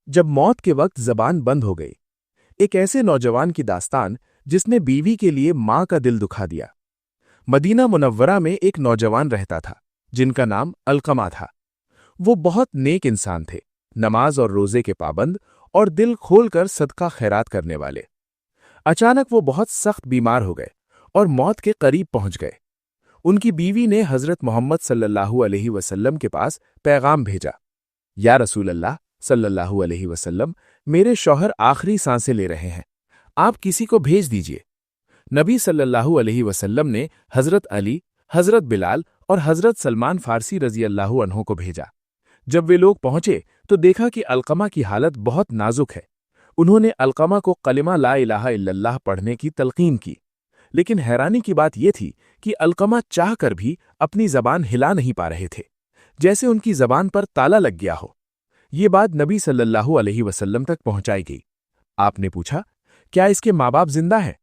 जब मौत के वक्त जबान बंद हो गई। एक ऐसे नौजवान की दास्तान जिसने बीवी के लिए मां का दिल दुखा दिया। मदीना मुनव्वरा में एक नौजवान रहता था जिनका नाम अलकमा था। वो बहुत नेक इंसान थे, नमाज और रोजे के पाबंद और दिल खोलकर सदका खैरात करने वाले। अचानक वो बहुत सख्त बीमार हो गए और मौत के करीब पहुंच गए। उनकी बीवी ने हजरत मोहम्मद सल्लल्लाहु अलैहि वसल्लम के पास पैगाम भेजा, या रसूल अल्लाह सल्लल्लाहु अलैहि वसल्लम, मेरे शौहर आखिरी सांसें ले रहे हैं, आप किसी को भेज दीजिए। नबी सल्लल्लाहु अलैहि वसल्लम ने हजरत अली, हजरत बिलाल और हजरत सलमान फारसी रजी अल्लाहु अन्हों को भेजा। जब वे लोग पहुंचे तो देखा कि अलकमा की हालत बहुत नाजुक है। उन्होंने अलकमा को कलिमा ला इलाहा इल्लल्लाह पढ़ने की तलकीन की, लेकिन हैरानी की बात यह थी कि अलकमा चाह कर भी अपनी जबान हिला नहीं पा रहे थे, जैसे उनकी जबान पर ताला लग गया हो। ये बात नबी सल्लल्लाहु अलैहि वसल्लम तक पहुंचाई गई। आपने पूछा, क्या इसके माँ बाप जिंदा हैं?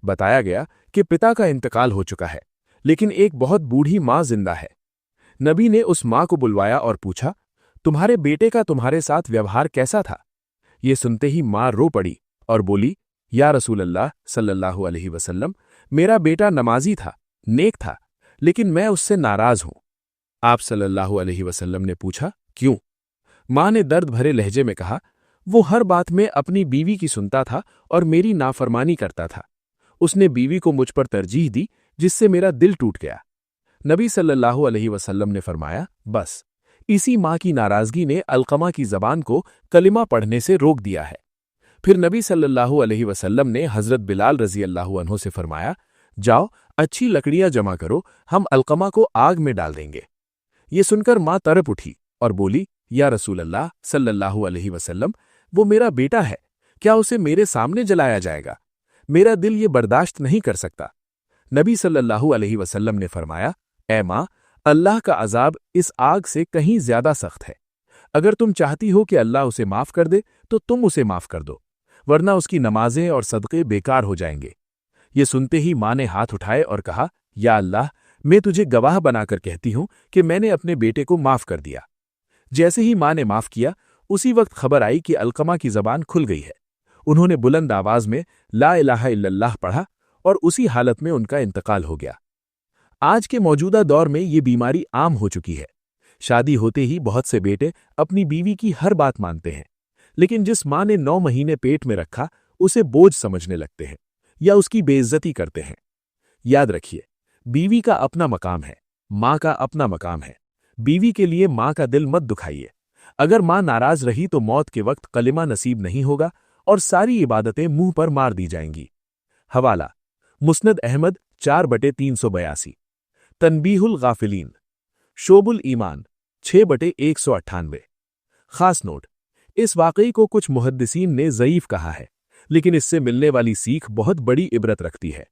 बताया गया कि पिता का इंतकाल हो चुका है, लेकिन एक बहुत बूढ़ी माँ जिंदा है। नबी ने उस माँ को बुलवाया और पूछा, तुम्हारे बेटे का तुम्हारे साथ व्यवहार कैसा था? ये सुनते ही माँ रो पड़ी और बोली, या रसूल अल्लाह सल्लल्लाहु अलैहि वसल्लम, मेरा बेटा नमाजी था, नेक था, लेकिन मैं उससे नाराज हूं। आप सल्लल्लाहु अलैहि वसल्लम ने पूछा, क्यों? माँ ने दर्द भरे लहजे में कहा, वो हर बात में अपनी बीवी की सुनता था और मेरी नाफरमानी करता था। उसने बीवी को मुझ पर तरजीह दी, जिससे मेरा दिल टूट गया। नबी सल्लल्लाहु अलैहि वसल्लम ने फरमाया, बस इसी माँ की नाराजगी ने अलकमा की जबान को कलिमा पढ़ने से रोक दिया है। फिर नबी सल्लल्लाहु अलैहि वसल्लम ने हजरत बिलाल रजी अल्लाहु अन्हों से फरमाया, जाओ अच्छी लकड़ियां जमा करो, हम अलकमा को आग में डाल देंगे। ये सुनकर माँ तड़प उठी और बोली, या रसूल अल्लाह सल्लल्लाहु अलैहि वसल्लम, वो मेरा बेटा है, क्या उसे मेरे सामने जलाया जाएगा? मेरा दिल ये बर्दाश्त नहीं कर सकता। नबी सल्लल्लाहु अलैहि वसल्लम ने फरमाया, ऐ माँ, अल्लाह का अजाब इस आग से कहीं ज्यादा सख्त है। अगर तुम चाहती हो कि अल्लाह उसे माफ कर दे तो तुम उसे माफ कर दो, वरना उसकी नमाजें और सदक़े बेकार हो जाएंगे। ये सुनते ही माँ ने हाथ उठाए और कहा, या अल्लाह, मैं तुझे गवाह बनाकर कहती हूं कि मैंने अपने बेटे को माफ कर दिया। जैसे ही माँ ने माफ किया, उसी वक्त खबर आई कि अलकमा की जबान खुल गई है। उन्होंने बुलंद आवाज में ला इलाहा इल्लल्लाह पढ़ा और उसी हालत में उनका इंतकाल हो गया। आज के मौजूदा दौर में ये बीमारी आम हो चुकी है। शादी होते ही बहुत से बेटे अपनी बीवी की हर बात मानते हैं, लेकिन जिस माँ ने 9 महीने पेट में रखा उसे बोझ समझने लगते हैं या उसकी बेइज्जती करते हैं। याद रखिए, बीवी का अपना मकाम है, माँ का अपना मकाम है। बीवी के लिए माँ का दिल मत दुखाइए। अगर माँ नाराज रही तो मौत के वक्त कलिमा नसीब नहीं होगा और सारी इबादतें मुंह पर मार दी जाएंगी। हवाला मुस्नद अहमद 4/382, तनबीहुल गाफिलीन, शोबुल ईमान 6/198। खास नोट, इस वाकई को कुछ मुहद्दिसीन ने ज़ईफ कहा है, लेकिन इससे मिलने वाली सीख बहुत बड़ी इबरत रखती है।